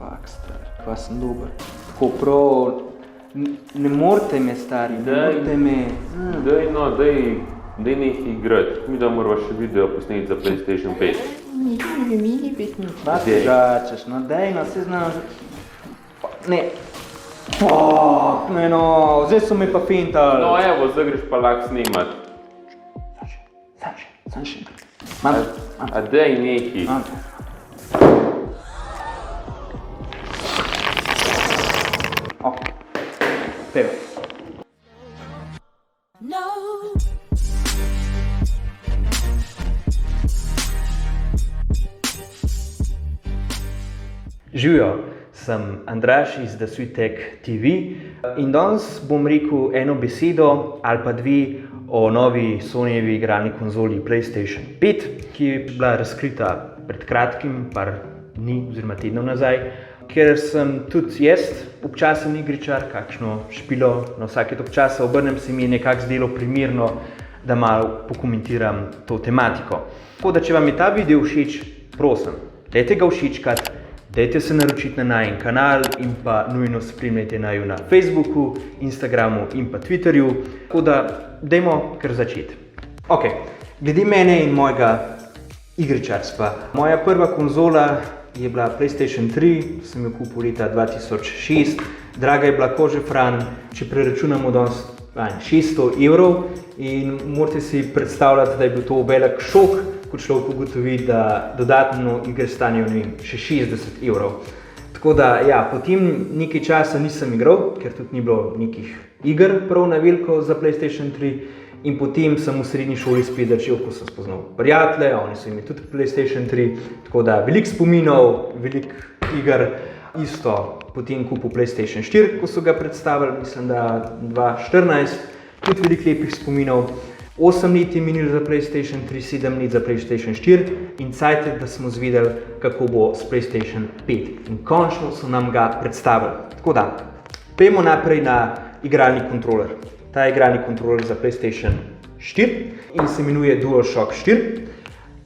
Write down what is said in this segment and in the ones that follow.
Fak, stari, kva sem dober. Tako prav, ne morate me, stari, ne morate me. Daj nekaj igrati. Mi da moramo še video posneti za PlayStation 5. Kva težačeš, no daj, no, se znam že... Ne. Fuck, ne no, zdaj so me pa fintali. No evo, zdaj greš pa lahko snimat. Sam še. A daj nekaj. Peva. Živijo, sem Andraž iz The Sweet Tech TV in danes bom rekel eno besedo ali pa dve o novi Sonyjevi igralni konzoli PlayStation 5, ki je bila razkrita pred kratkim, par dni oziroma tednov nazaj, ker sem tudi jaz občasen igričar, kakšno špilo na vsake toliko časa obrnem, se mi je nekako zdelo primerno, da malo pokomentiram to tematiko. Tako da, če vam je ta video všeč, prosim, dajte ga všečkat, dajte se naročiti na najin kanal in pa nujno spremljajte naju na Facebooku, Instagramu in pa Twitterju. Tako da, dajmo kar začeti. Ok, glede mene in mojega igričarstva. Moja prva konzola je bila PlayStation 3, sem jo kupil leta 2006. Draga je bila kože fran, če preračunamo danes 600 evrov in morate si predstavljati, da je bil to velik šok, ko človek ugotovi, da dodatno igre stanejo, ne vem, še 60 evrov. Tako da, ja, potem nekaj časa nisem igral, ker tudi ni bilo nekih iger prav na veliko za PlayStation 3 in potem sem v srednji šoli spet začel, ko sem spoznal prijatelje, oni so imeli tudi PlayStation 3, tako da veliko spominov, veliko iger, isto potem kupil PlayStation 4, ko so ga predstavili, mislim, da 2014, tudi veliko lepih spominov. 8 let je minilo za PlayStation 3, 7 let za PlayStation 4 in cajt, da smo zvedeli, kako bo s PlayStation 5. In končno so nam ga predstavili. Tako da, pejmo naprej na igralni kontroler. Ta igralni kontroler za PlayStation 4 in se imenuje DualShock 4.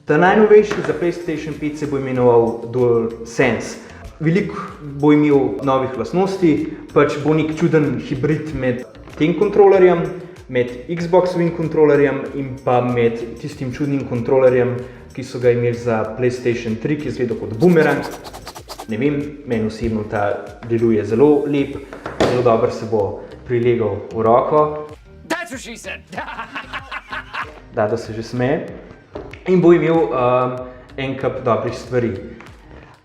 Ta najnovejši za PlayStation 5 se bo imenoval DualSense. Veliko bo imel novih lastnosti, pač bo nek čuden hibrid med tem kontrolerjem, med Xboxovim kontrolerjem in pa med tistim čudnim kontrolerjem, ki so ga imeli za PlayStation 3, ki izgleda kot bumerang. Ne vem, meni osebno ta deluje zelo lep, zelo dobro se bo prilegal v roko. Da se že smeje. In bo imel en kup dobrih stvari.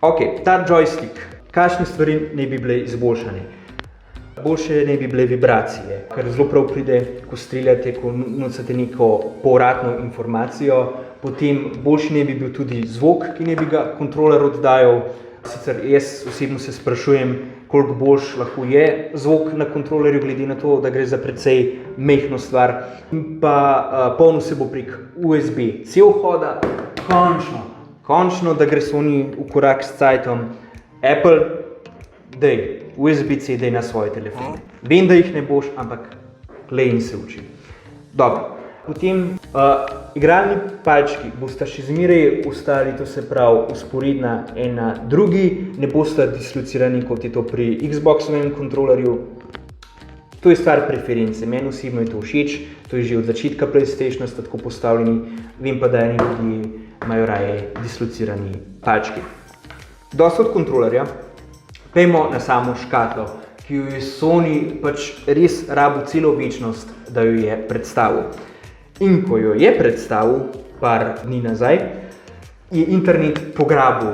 Ok, ta joystick, kakšne stvari naj bi bile izboljšane? Boljše naj bi bile vibracije, ker zelo prav pride, ko streljate, ko nucate neko povratno informacijo. Potem boljši naj bi bil tudi zvok, ki naj bi ga kontroler oddajal. Sicer jaz osebno se sprašujem, koliko boljš lahko je zvok na kontrolerju, glede na to, da gre za precej majhno stvar. In pa polnil se bo prek USB-C vhoda. Končno, da gre Sony v korak s cajtom. Apple, daj, USB-C daj na svoje telefone. Vem, da jih ne boš, ampak glej in se uči. Dobro. Potem igralni palčki bosta še zmeraj ostali, to se pravi, vzporedna en na drugi, ne bosta dislocirani, kot je to pri Xboxovem kontrolerju. To je stvar preference, meni osebno je to všeč, to je že od začetka PlayStationa sta tako postavljeni, vem pa, da eni ljudje imajo raje dislocirani palčki. Dosti od kontrolerja, pejmo na samo škatlo, ki jo je Sony pač res rabil celo večnost, da jo je predstavil. In ko jo je predstavil par dni nazaj, je internet pograbil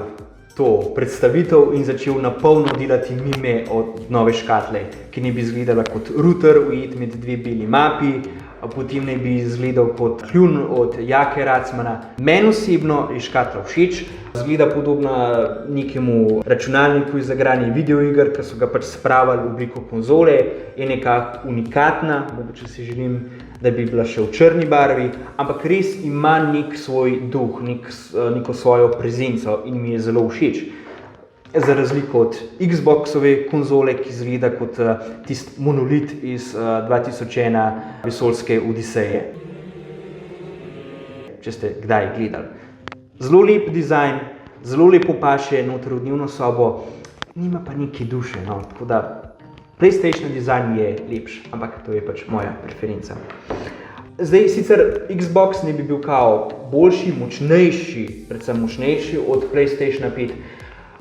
to predstavitev in začel na polno delati mime od nove škatle, ki naj bi izgledala kot router ujet med dve beli mapi, potem naj bi izgledal kot kljun od Jake Racmana. Meni osebno je škatla všeč, izgleda podobna nekemu računalniku za igranje videoiger, ki so ga pač spravili v obliko konzole, je nekako unikatna, mogoče si želim, da bi bila še v črni barvi, ampak res ima nek svoj duh, neko svojo prezenco in mi je zelo všeč. Za razliko od Xboxove konzole, ki izgleda kot tisti monolit iz 2001 vesoljske Odiseje. Če ste kdaj gledali. Zelo lep dizajn, zelo lepo paše noter v dnevno sobo. nima pa neki duše, no, tako da PlayStation dizajn je lepši, ampak to je pač moja preferenca. Zdaj, sicer Xbox ne bi bil kao boljši, močnejši, predvsem močnejši od PlayStation 5,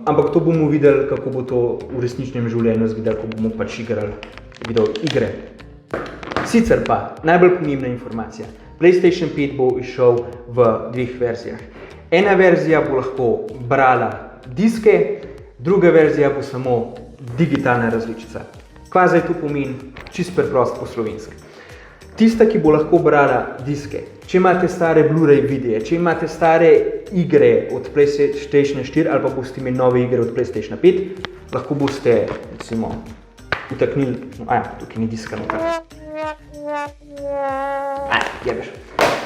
ampak to bomo videli, kako bo to v resničnem življenju izgledalo, ko bomo pač igrali video igre. Sicer pa, najbolj pomembna informacija, PlayStation 5 bo izšel v dveh verzijah. Ena verzija bo lahko brala diske, druga verzija bo samo digitalna različica. Kaj zdaj to pomeni? Čisto preprosto po slovenski. Tista, ki bo lahko brala diske, če imate stare Blu-ray videe, če imate stare igre od PlayStation 4 ali pa boste imeli nove igre od PlayStation 5, lahko boste, recimo, utaknili, tukaj ni diska noter. Jebeš.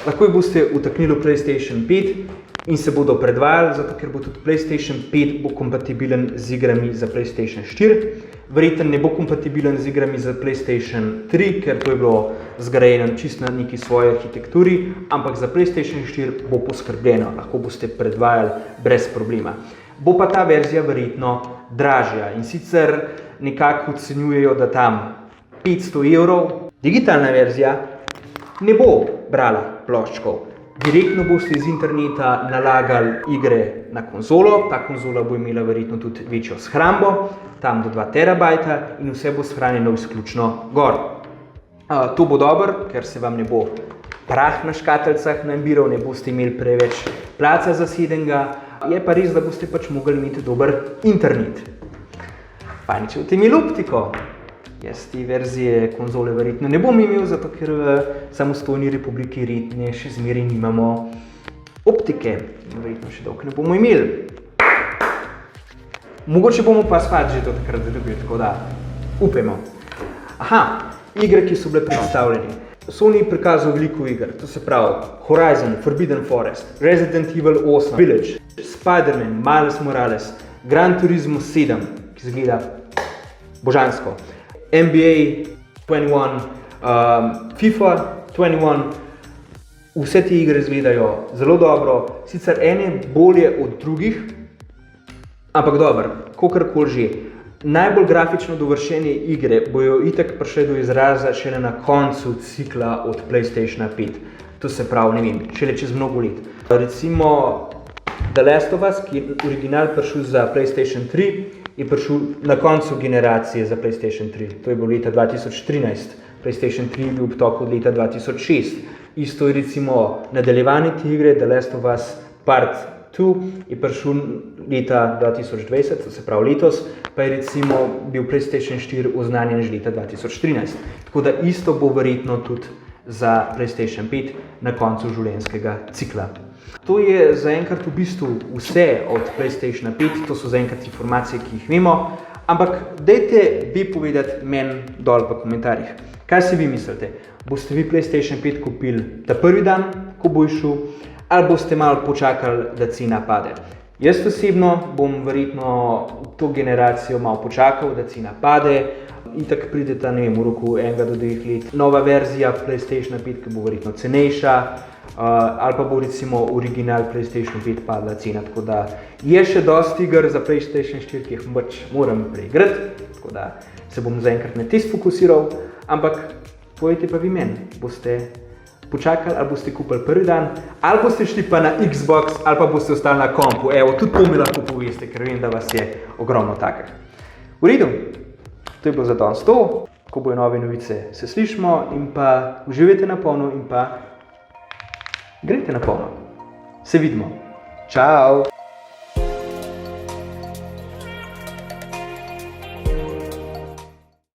Lahko boste utaknili v PlayStation 5 in se bodo predvajali, zato ker bo tudi PlayStation 5 bo kompatibilen z igrami za PlayStation 4. Verjetno ne bo kompatibilen z igrami za PlayStation 3, ker to je bilo zgrajeno čisto na neki svoji arhitekturi, ampak za PlayStation 4 bo poskrbljeno, lahko boste predvajali brez problema. Bo pa ta verzija verjetno dražja in sicer nekako ocenjujejo, da tam 500 €. Digitalna verzija ne bo brala ploščkov. Direktno boste iz interneta nalagali igre na konzolo, ta konzola bo imela verjetno tudi večjo shrambo, tam do 2 terabajta in vse bo shranjeno izključno gor. To bo dobro, ker se vam ne bo prah na škatlicah nabiral, ne boste imeli preveč placa zasedenega, je pa res, da boste pač mogli imeti dober internet. Fajn, če boste imeli optiko. Jaz te verzije konzole verjetno ne bom imel, zato ker v samostojni republiki Retne še zmeraj nimamo optike in verjetno še dolgo ne bomo imeli. Mogoče bomo pa spet že to takrat dobili, tako da upajmo. Igre, ki so bile predstavljene. Sony je prikazal veliko iger, to se pravi Horizon, Forbidden Forest, Resident Evil 8, Village, Spider-Man, Miles Morales, Gran Turismo 7, ki izgleda božansko, NBA 21, FIFA 21, vse te igre izgledajo zelo dobro, sicer ene bolje od drugih, ampak dobro, kakorkoli že. Najbolj grafično dovršene igre bojo itak prišle do izraza šele na koncu cikla od PlayStation 5. To se pravi, ne vem, šele čez mnogo let. Recimo The Last of Us, ki je original prišel za PlayStation 3, je prišel na koncu generacije za PlayStation 3. To je bilo leta 2013. PlayStation 3 je bil v toku od leta 2006. Isto je recimo nadaljevanje te igre, The Last of Us Part 2 je prišel leta 2020, to se pravi letos, pa je recimo bil PlayStation 4 oznanjen že leta 2013. Tako da isto bo verjetno tudi za PlayStation 5 na koncu življenjskega cikla. To je zaenkrat v bistvu vse od PlayStation 5, to so zaenkrat informacije, ki jih vemo, ampak dajte vi povedati meni dol v komentarjih. Kaj si vi mislite? Boste vi PlayStation 5 kupili ta prvi dan, ko bo išel, ali boste malo počakali, da cena pade? Jaz osebno bom verjetno to generacijo malo počakal, da cena pade. Itak prideta, ne vem, v roku 1 do 2 let nova verzija PlayStation 5, ki bo verjetno cenejša, ali pa bo recimo original PlayStation 5 padla cena, tako da je še dosti iger za PlayStation 4, ki jih pač moram preigrati, tako da se bom zaenkrat na te sfokusiral, ampak povejte pa vi meni, boste počakali ali boste kupili prvi dan, ali boste šli pa na Xbox, ali pa boste ostali na kompu. Evo, tudi to mi lahko poveste, ker vem, da vas je ogromno takih. V redu, to je bilo za danes to. Ko bojo nove novice, se slišimo in pa uživajte na polno in pa grejte na polno. Se vidimo. Čau!